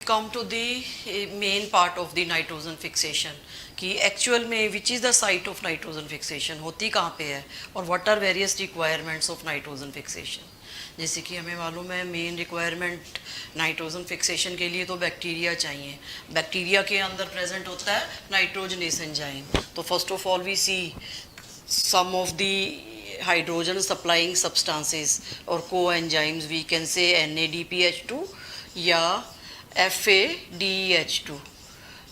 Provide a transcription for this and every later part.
come to the main part of the nitrogen fixation कि actual में which is the site of nitrogen fixation होती कहाँ पे है और what are various requirements of nitrogen fixation. जैसे कि हमें मालूम है मेन रिक्वायरमेंट नाइट्रोजन फिक्सेशन के लिए तो बैक्टीरिया चाहिए। बैक्टीरिया के अंदर प्रेजेंट होता है नाइट्रोजनेस एंजाइम। तो first of all we see some of the hydrogen supplying substances or coenzymes, we can say NADPH2 या FADEH2।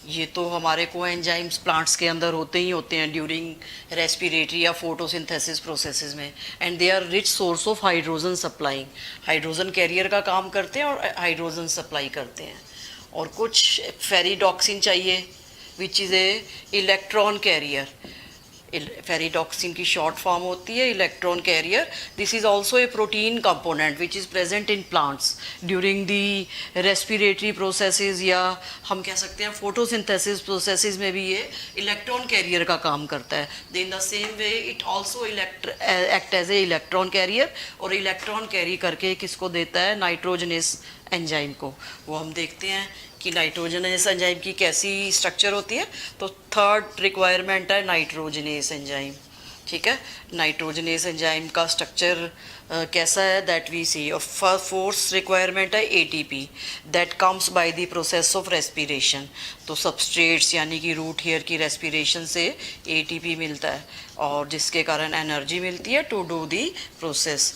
ये तो हमारे कोएंजाइम्स प्लांट्स के अंदर होते ही होते हैं ड्यूरिंग रेस्पिरेटरी या फोटोसिंथेसिस प्रोसेसेस में, and they are rich source of hydrogen supplying. Hydrogen carrier का काम करते हैं और हाइड्रोजन सप्लाई करते हैं। और कुछ फेरिडॉक्सिन चाहिए which is a electron career. Ferredoxin की शॉर्ट फॉर्म होती है electron carrier. This is also a protein component which is present in plants during the respiratory processes, या हम कह सकते हैं फोटोसिंथेसिस प्रोसेसेस में भी ये इलेक्ट्रॉन कैरियर का काम करता है। In the same way it also act as a electron carrier, और इलेक्ट्रॉन कैरी करके किसको देता है, नाइट्रोजनेस एंजाइम को। वो हम देखते हैं कि नाइट्रोजनेस एंजाइम की कैसी स्ट्रक्चर होती है। तो थर्ड रिक्वायरमेंट है नाइट्रोजनेस एंजाइम। ठीक है, नाइट्रोजनेस एंजाइम का स्ट्रक्चर कैसा है दैट वी सी। और फोर्थ रिक्वायरमेंट है ATP that comes by the process of respiration. तो सबस्ट्रेट्स यानी कि रूट हेयर की रेस्पिरेशन से एटीपी मिलता है और जिसके कारण एनर्जी मिलती है to do the process.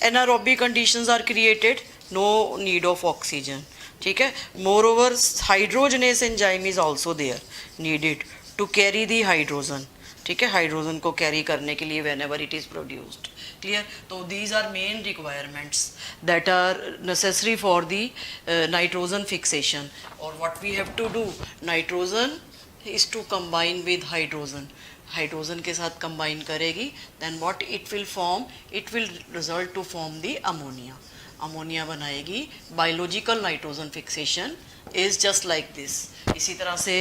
Anaerobic conditions are created, no need of oxygen. ठीक है, moreover hydrogenase enzyme is also there needed to carry the hydrogen. ठीक है, हाइड्रोजन को कैरी करने के लिए whenever it is produced. Clear. तो these are main requirements that are necessary for the nitrogen fixation. और what we have to do, nitrogen is to combine with hydrogen. Hydrogen के साथ combine करेगी, then what it will form, it will result to form the ammonia. Ammonia बनाएगी। Biological nitrogen fixation is just like this. इसी तरह से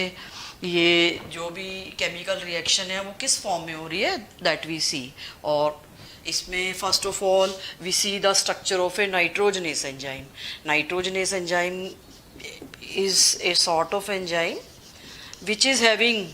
ये जो भी केमिकल रिएक्शन है वो किस फॉर्म में हो रही है दैट वी सी। और इसमें first of all we see the structure of a nitrogenase enzyme. Nitrogenase enzyme is a sort of enzyme which is having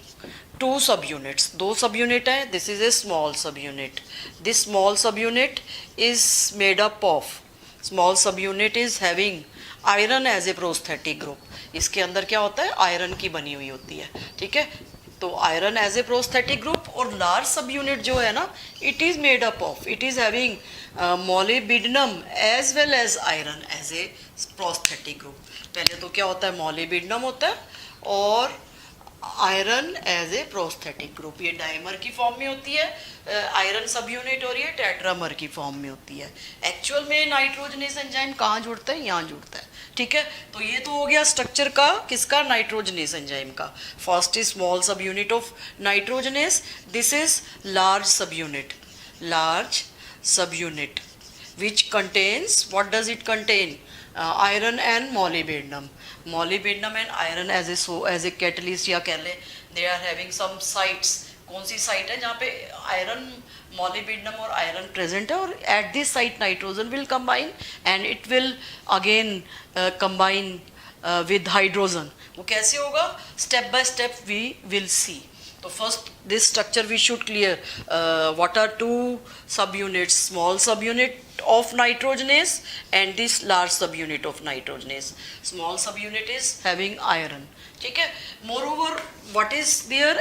two subunits. दो सब यूनिट है। This is a small subunit. This small subunit is made up of, small subunit is having iron as a prosthetic group. इसके अंदर क्या होता है, iron की बनी हुई होती है। ठीक है, तो iron as a prosthetic group. और लार्ज सब यूनिट जो है ना, it is made up of, it is having molybdenum as well as iron as a prosthetic group. पहले तो क्या होता है, मोलिब्डेनम होता है और iron as a prosthetic group. ये डाइमर की फॉर्म में होती है आयरन सब यूनिट, और ये टेट्रामर की फॉर्म में होती है। एक्चुअल में नाइट्रोजनेस एंजाइम कहाँ जुड़ता है, यहाँ जुड़ता है। ठीक है, तो ये तो हो गया स्ट्रक्चर का, किसका, नाइट्रोजनेस एंजाइम का। फर्स्ट इज स्मॉल सब unit of nitrogenase, this is large सब यूनिट। लार्ज सब unit which contains, what does it contain, iron and molybdenum. Molybdenum and iron as a catalyst, या कह ले they are having some sites। कौन सी site है जहाँ पे आयरन, molybdenum और आयरन प्रेजेंट है, और at this site nitrogen will combine and it will again combine with hydrogen. वो कैसे होगा, step by step we will see. तो first this structure we should clear. What are two subunits, small subunit of nitrogenase and this large subunit of nitrogenase. Small subunit is having iron. ठीक है, moreover what is there,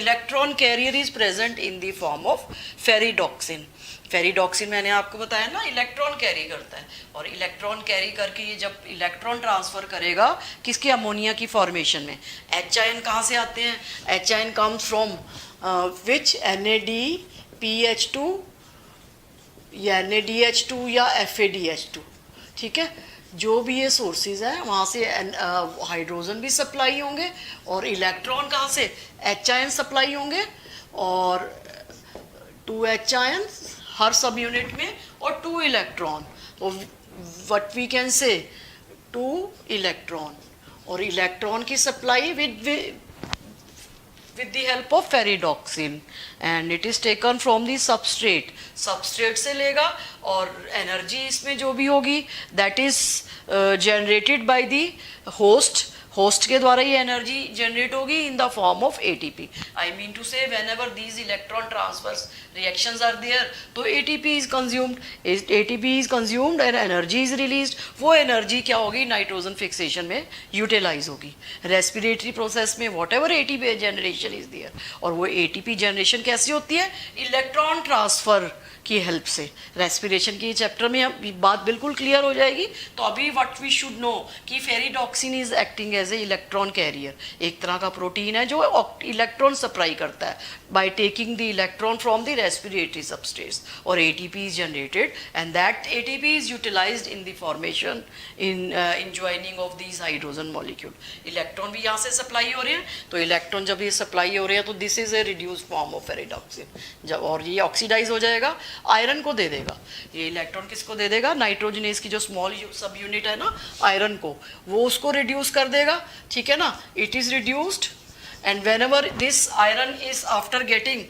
electron carrier is present in the form of ferredoxin. Ferredoxin मैंने आपको बताया ना, electron carry करता है, और electron carry करके ये जब इलेक्ट्रॉन ट्रांसफर करेगा किसके, अमोनिया की फॉर्मेशन में। एच आयन कहाँ से आते हैं, H ion comes from which, NADPH2 या NADH2 या FADH2। ठीक है, जो भी ये सोर्सेज हैं वहाँ से हाइड्रोजन भी सप्लाई होंगे, और इलेक्ट्रॉन कहाँ से, एच आयन सप्लाई होंगे, और 2 एच आयन हर सब यूनिट में और 2 इलेक्ट्रॉन। तो व्हाट वी कैन से, 2 इलेक्ट्रॉन, और इलेक्ट्रॉन की supply with the help of ferredoxin and it is taken from the substrate से लेगा और energy इसमें जो भी होगी that is generated by the host के द्वारा ये एनर्जी जनरेट होगी in the form of ATP. I mean to say whenever these electron transfers reactions are there तो ATP is consumed and energy is released. वो energy क्या होगी nitrogen fixation में utilise होगी. रेस्पिरेटरी प्रोसेस में whatever ATP generation is there और वो ATP generation कैसी होती है इलेक्ट्रॉन ट्रांसफर की हेल्प से. रेस्पिरेशन की चैप्टर में अब बात बिल्कुल क्लियर हो जाएगी. तो अभी व्हाट वी शुड नो कि ferredoxin is acting as a electron carrier. एक तरह का प्रोटीन है जो इलेक्ट्रॉन सप्लाई करता है by taking the electron from the respiratory substrates और ATP is generated and that ATP is utilised in the formation in joining of these hydrogen molecule. Electron भी यहाँ से सप्लाई हो रहे हैं तो इलेक्ट्रॉन जब ये सप्लाई हो रहे हैं तो this is a reduced form of ferredoxin. जब और ये ऑक्सीडाइज हो जाएगा आयरन को दे देगा. ये इलेक्ट्रॉन किसको दे देगा नाइट्रोजनेस की जो स्मॉल सब यूनिट है ना आयरन को वो उसको रिड्यूस कर देगा. ठीक है ना. It is reduced and whenever this iron is after getting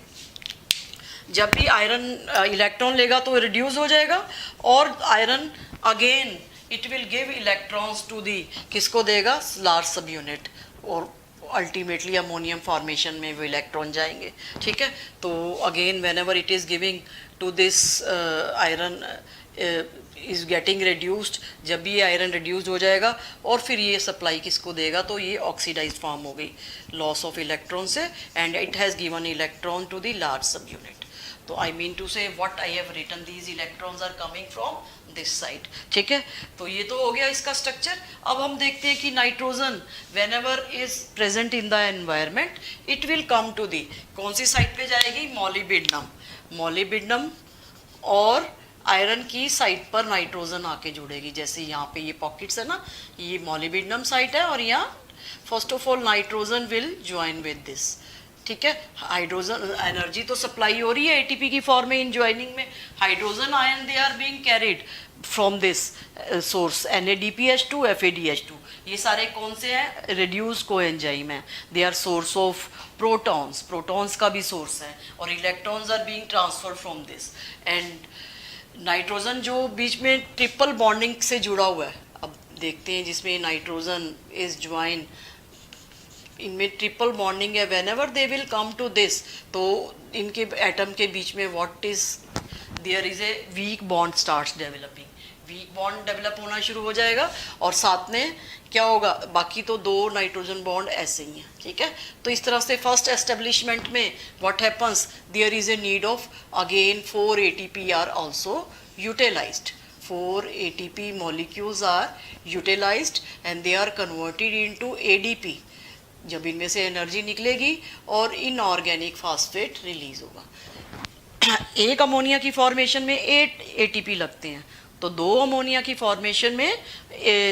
जब भी आयरन इलेक्ट्रॉन लेगा तो रिड्यूस हो जाएगा और iron again it will give electrons to the किसको देगा लार्ज सब यूनिट और अल्टीमेटली अमोनियम फॉर्मेशन में वो इलेक्ट्रॉन जाएंगे. ठीक है. तो again whenever it is giving to this iron is getting reduced जब भी ये आयरन रिड्यूस्ड हो जाएगा और फिर ये सप्लाई किसको देगा तो ये ऑक्सीडाइज फॉर्म हो गई लॉस ऑफ इलेक्ट्रॉन से and it has given electron to the large subunit. तो I mean to say what I have written these electrons are coming from this side. ठीक है. तो ये तो हो गया इसका स्ट्रक्चर. अब हम देखते हैं कि nitrogen whenever is present in the environment it will come to the कौन सी साइड पे जाएगी मॉलिब्डेनम और आयरन की साइड पर नाइट्रोजन आके जुड़ेगी. जैसे यहाँ पे ये पॉकेट्स है ना ये मॉलिब्डेनम साइड है और यहाँ first of all nitrogen will join with this. ठीक है. हाइड्रोजन एनर्जी तो सप्लाई हो रही है एटीपी की फॉर्म में इन ज्वाइनिंग में. Hydrogen ion they are being carried from this source NADPH2 FADH2. ये सारे कौन से हैं रिड्यूस कोएंजाइम हैं. They are source of protons का भी सोर्स है और electrons are being transferred from this. And nitrogen जो बीच में ट्रिपल बॉन्डिंग से जुड़ा हुआ है अब देखते हैं जिसमें नाइट्रोजन इज ज्वाइन इनमें ट्रिपल बॉन्डिंग है. Whenever they will come to this तो इनके एटम के बीच में what is there is a weak bond starts developing. Weak bond develop होना शुरू हो जाएगा और साथ में क्या होगा बाकी तो दो नाइट्रोजन बॉन्ड ऐसे ही हैं. ठीक है. तो इस तरह से फर्स्ट एस्टेब्लिशमेंट में what happens there is a need of again 4 ATP are also utilised. 4 ATP molecules are utilized and they are converted into ADP. जब इनमें से एनर्जी निकलेगी और इनऑर्गेनिक फास्फेट रिलीज होगा. एक अमोनिया की फॉर्मेशन में 8 ATP लगते हैं तो 2 अमोनिया की फॉर्मेशन में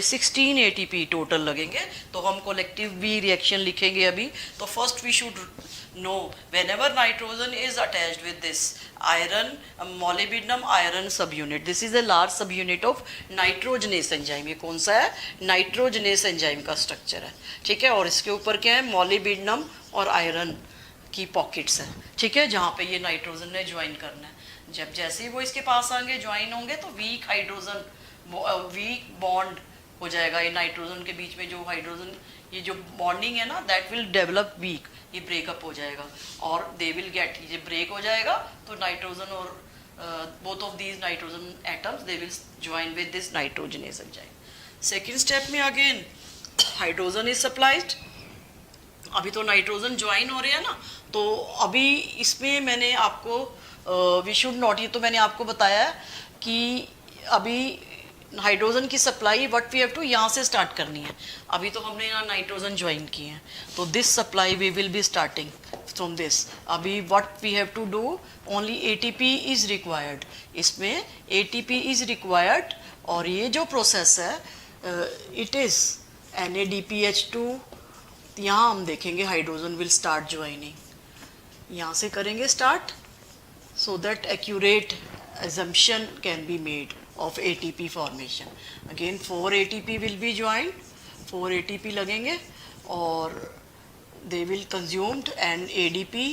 16 ATP टोटल लगेंगे. तो हम कोलेक्टिव बी रिएक्शन लिखेंगे अभी. तो first we should know whenever nitrogen is attached with this iron molybdenum iron subunit. This is a large subunit of nitrogenase enzyme. ये कौन सा है नाइट्रोजनेस एंजाइम का स्ट्रक्चर है. ठीक है. और इसके ऊपर क्या है molybdenum और आयरन की पॉकेट्स है. ठीक है. जहाँ पे ये नाइट्रोजन ने ज्वाइन करना है. जब जैसे ही वो इसके पास आएंगे ज्वाइन होंगे तो वीक बॉन्ड हो जाएगा. ये नाइट्रोजन के बीच में जो हाइड्रोजन ये जो बॉन्डिंग है ना दैट विल डेवलप वीक. ये ब्रेकअप हो जाएगा और दे विल गेट ये ब्रेक हो जाएगा तो नाइट्रोजन और both of these nitrogen atoms they will join with this nitrogenase enzyme. Second step में अगेन हाइड्रोजन इज सप्लाइड. अभी तो नाइट्रोजन ज्वाइन हो रहे हैं ना तो अभी इसमें मैंने आपको वी शुड नॉट ये तो मैंने आपको बताया कि अभी हाइड्रोजन की supply what we have to यहाँ से स्टार्ट करनी है. अभी तो हमने यहाँ नाइट्रोजन ज्वाइन किए हैं तो this supply we will be starting from this. अभी what we have to do only ATP is required. इसमें ATP इज रिक्वायर्ड और ये जो प्रोसेस है इट इज़ NADPH2. यहाँ हम देखेंगे हाइड्रोजन विल स्टार्ट ज्वाइनिंग. यहाँ से करेंगे start so that accurate assumption can be made of ATP formation. Again 4 ATP will be joined. 4 ATP लगेंगे और they will consumed and ADP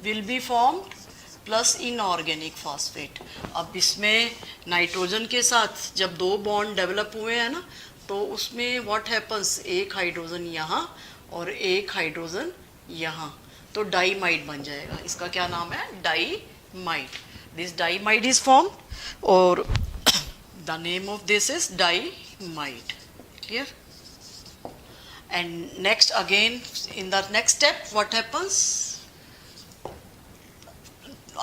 will be formed plus inorganic phosphate. अब इसमें nitrogen के साथ जब दो बॉन्ड डेवलप हुए हैं ना, तो उसमें व्हाट हैपन्स, एक हाइड्रोजन यहाँ और एक हाइड्रोजन यहाँ, तो डाईमाइड बन जाएगा। इसका क्या नाम है, diimide. This diimide is form और the name of this is diimide. Clear? And next again in the next step what happens,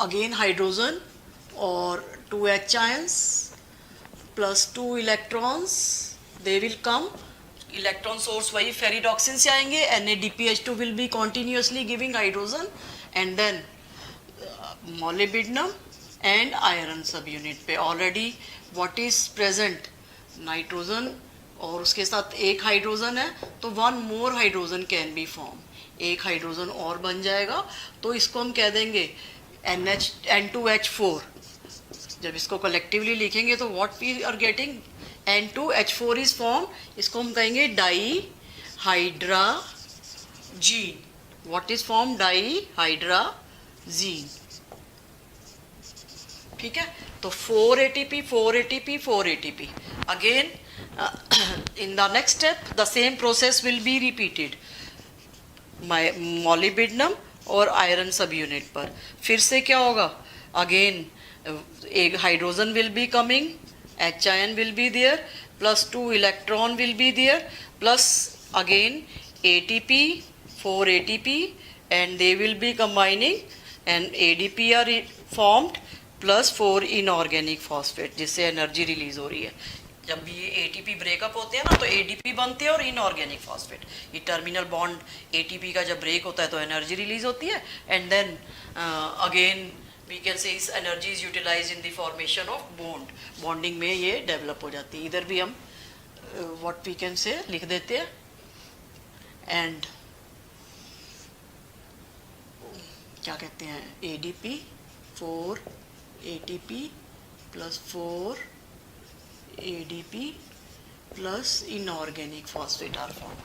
again hydrogen or 2 H ions plus 2 electrons, they will come, electron source वही ferredoxin से आएंगे, NADPH2 will be continuously giving hydrogen and then molybdenum and iron subunit पे already what is present, nitrogen और उसके साथ एक hydrogen है, तो one more hydrogen can be form, एक हाइड्रोजन और बन जाएगा, तो इसको हम कह देंगे N2H4। जब इसको कलेक्टिवली लिखेंगे तो what we are getting, N2H4 is form, इसको हम कहेंगे di hydrazine. What is form, di hydrazine. ठीक है, तो 4 ATP 4 ATP 4 ATP again in the next step the same process will be repeated, molybdenum और आयरन सब यूनिट पर फिर से क्या होगा, अगेन एक hydrogen will be coming, H ion will be there plus 2 electron will be there plus again ATP 4 ATP and they will be combining and ADP are formed plus 4 inorganic phosphate जिससे energy release हो रही है। जब भी ये ATP breakup होते हैं ना तो ADP बनते हैं और इनऑर्गेनिक फॉस्फेट, ये टर्मिनल बॉन्ड ATP का जब ब्रेक होता है तो एनर्जी रिलीज होती है and then again we can say इस energy is utilise in the formation of bond, bonding में ये डेवलप हो जाती है। इधर भी हम व्हाट वी कैन से लिख देते हैं एंड क्या कहते हैं, ADP 4 ATP plus 4 ADP plus inorganic phosphate are formed।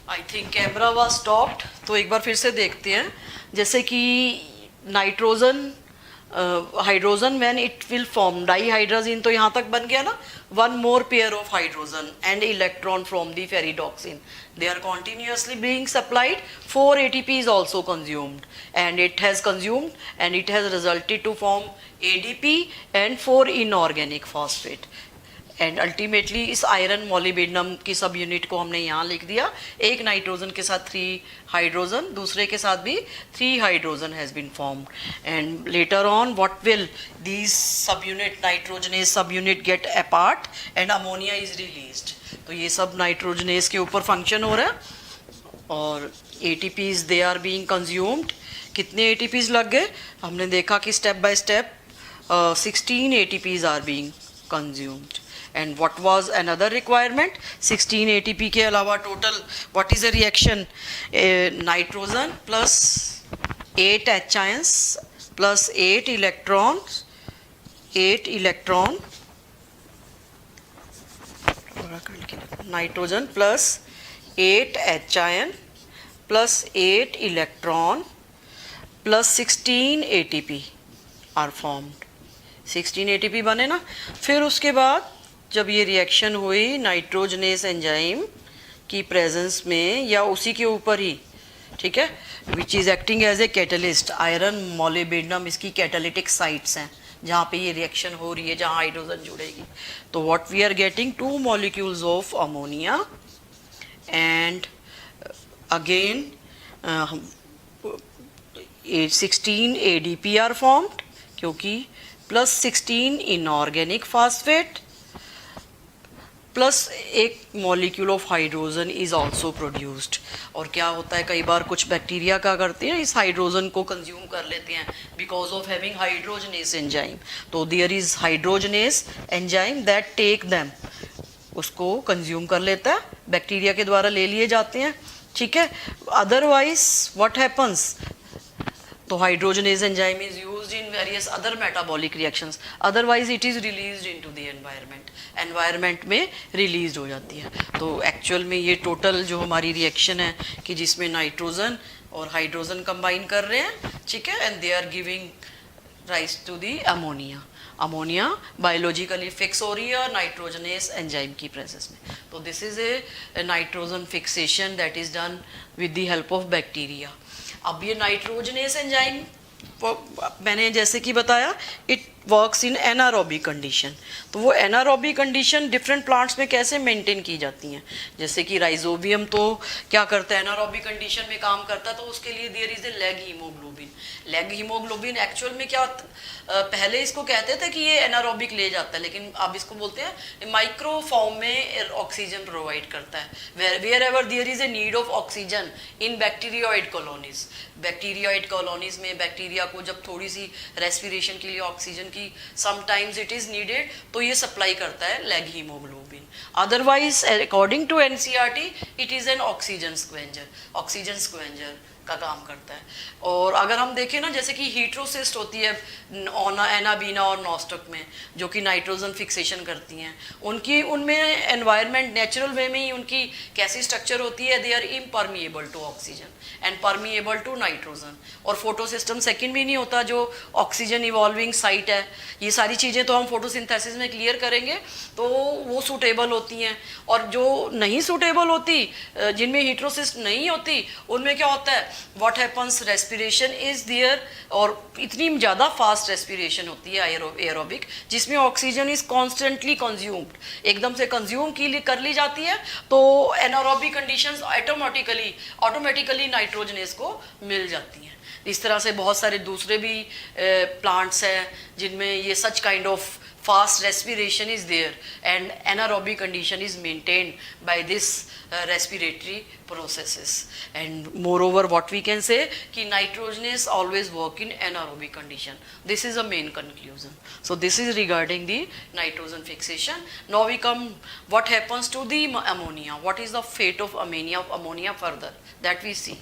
I think camera was stopped, तो एक बार फिर से देखते हैं। जैसे कि nitrogen hydrogen when it will form dihydrogen, तो यहाँ तक बन गया ना, one more pair of hydrogen and electron from the ferredoxin, they are continuously being supplied, 4 ATP is also consumed and it has consumed and it has resulted to form ADP and 4 inorganic phosphate and ultimately इस iron molybdenum की सब unit को हमने यहाँ लिख दिया, एक nitrogen के साथ 3 हाइड्रोजन, दूसरे के साथ भी 3 hydrogen has been formed and later on what will these subunit nitrogenase subunit get apart and ammonia is released. तो ये सब नाइट्रोजनेज के ऊपर फंक्शन हो रहा है और ATPs they are being consumed. कितने ATPs लग गए, हमने देखा कि step by step 16 ATPs are being consumed. And what was another requirement, 16 ATP के अलावा total what is the reaction, nitrogen plus 8 H ions plus 8 electrons, 8 electron, nitrogen plus 8 H ion plus 8 electron plus 16 ATP are formed। 16 ATP बने ना, फिर उसके बाद जब ये reaction हुई नाइट्रोजनेस एंजाइम की प्रेजेंस में या उसी के ऊपर ही, ठीक है, which is acting as a catalyst, iron molybdenum इसकी कैटालिटिक साइट्स हैं जहाँ पे ये रिएक्शन हो रही है, जहाँ हाइड्रोजन जुड़ेगी। तो what we are getting 2 molecules of ammonia and again 16 ADP are formed क्योंकि प्लस 16 इनऑर्गेनिक फास्फेट प्लस एक molecule of hydrogen is also produced. और क्या होता है, कई बार कुछ बैक्टीरिया क्या करते हैं, इस हाइड्रोजन को कंज्यूम कर लेते हैं because of having hydrogenase enzyme. तो there is hydrogenase enzyme that take them, उसको कंज्यूम कर लेता है, बैक्टीरिया के द्वारा ले लिए जाते हैं, ठीक है। अदरवाइज व्हाट हैपन्स, तो hydrogenase enzyme is used in various other metabolic reactions, otherwise it is released into the environment में released हो जाती है. तो actual में ये total जो हमारी reaction है कि जिसमें नाइट्रोजन और हाइड्रोजन कंबाइन कर रहे हैं, ठीक है, and they are giving rise to the ammonia. Ammonia biologically fix हो रही है नाइट्रोजनेस एंजाइम की प्रेजेंस में. तो this is A nitrogen fixation that is done with the help of bacteria. अब ये नाइट्रोजनेस एंजाइम मैंने जैसे कि बताया it works in anaerobic condition. तो वो एनारोबिक कंडीशन डिफरेंट प्लांट्स में कैसे मेंटेन की जाती हैं, जैसे कि राइजोबियम तो क्या करता है एनारोबिक कंडीशन में काम करता है, तो उसके लिए there is a leg haemoglobin. Leg haemoglobin actual में क्या पहले इसको कहते थे कि ये एनारोबिक ले जाता है, लेकिन अब इसको बोलते हैं माइक्रो फॉर्म में ऑक्सीजन प्रोवाइड करता है. Wherever there is a need of oxygen in bacteroid colonies. Bacteroid colonies में बैक्टीरिया को जब थोड़ी सी रेस्पिरेशन के लिए ऑक्सीजन की समटाइम्स इट इज नीडेड, तो ये सप्लाई करता है leghaemoglobin. Otherwise according to NCERT it is an oxygen scavenger का काम करता है. और अगर हम देखें ना, जैसे कि हीट्रोसिस्ट होती है एनाबीना और नॉस्टक में, जो कि नाइट्रोजन फिक्सेशन करती हैं, उनमें एनवायरनमेंट नेचुरल वे में ही उनकी कैसी स्ट्रक्चर होती है, they are impermeable to oxygen and permeable to nitrogen. और फोटोसिस्टम सेकेंड भी नहीं होता, जो ऑक्सीजन इवॉल्विंग साइट है. ये सारी चीज़ें तो हम फोटोसिंथेसिस में क्लियर करेंगे, तो वो सूटेबल होती हैं. और जो नहीं सूटेबल होती, जिनमें हीट्रोसिस्ट नहीं होती, उनमें क्या होता है, what happens, respiration is there, और इतनी ज़्यादा फास्ट रेस्पिरेशन होती है एरोबिक, जिसमें ऑक्सीजन इज कॉन्स्टेंटली कंज्यूम्ड, एकदम से कंज्यूम कर ली जाती है. तो एनारोबिक कंडीशंस ऑटोमेटिकली नाइट्रोजनेस को मिल जाती हैं. इस तरह से बहुत सारे दूसरे भी प्लांट्स हैं जिनमें ये such kind of fast respiration is there and anaerobic condition is maintained by this respiratory processes. And moreover what we can say ki nitrogenase always work in anaerobic condition. This is a main conclusion. So this is regarding the nitrogen fixation. Now we come what happens to the ammonia. What is the fate of ammonia further, that we see.